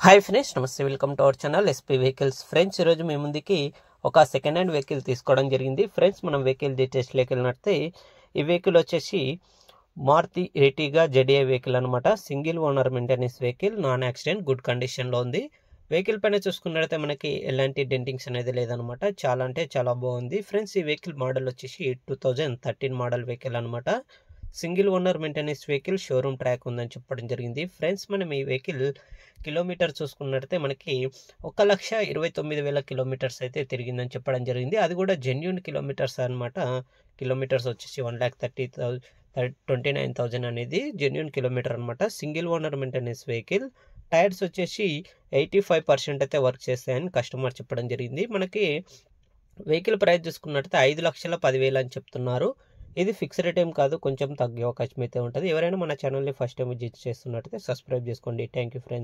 Hi friends, నమస్తే. Welcome to our channel SP vehicles. Friends, ఈరోజు మీ ముందుకి ఒక సెకండ్ హ్యాండ్ వెహికల్ తీసుకోవడం జరిగింది. ఫ్రెండ్స్, మనం వెహికల్ డీటెయిల్స్లోకి వెళ్ళినట్టే ఈ వెహికల్ వచ్చేసి మారుతి ఎర్టిగా జెడిఐ వెహికల్ అనమాట. Single owner maintenance vehicle, non accident, good కండిషన్లో ఉంది. వెహికల్ పైన చూసుకున్నట్లయితే మనకి ఎలాంటి డెంటింగ్స్ అనేది లేదనమాట. చాలా అంటే చాలా బాగుంది. ఫ్రెండ్స్, ఈ వెహికల్ మోడల్ వచ్చేసి 2013 మోడల్ వెహికల్ అనమాట. Single owner maintenance vehicle, showroom track ఉందని చెప్పడం జరిగింది. ఫ్రెండ్స్, మనం ఈ వెహికల్ కిలోమీటర్ చూసుకున్నట్లయితే మనకి 1,29,000 కిలోమీటర్స్ అయితే తిరిగిందని చెప్పడం జరిగింది. అది కూడా జెన్యూన్ కిలోమీటర్స్ అనమాట. కిలోమీటర్స్ వచ్చేసి 1,29,000 అనేది జెన్యూన్ కిలోమీటర్ అనమాట. Single owner maintenance vehicle. Tyres వచ్చేసి 85% అయితే వర్క్ చేస్తాయని కస్టమర్ చెప్పడం జరిగింది. మనకి వెహికల్ ప్రైస్ చూసుకున్నట్లయితే 5,10,000 అని చెప్తున్నారు. ఇది ఫిక్స్డ్ రేట్ ఏం కాదు, కొంచెం తగ్గే అవకాశం అయితే ఉంటుంది. ఎవరైనా మన ఛానల్ని ఫస్ట్ టైం విజిట్ చేస్తున్నట్టయితే సబ్స్క్రైబ్ చేసుకోండి. Thank you friends.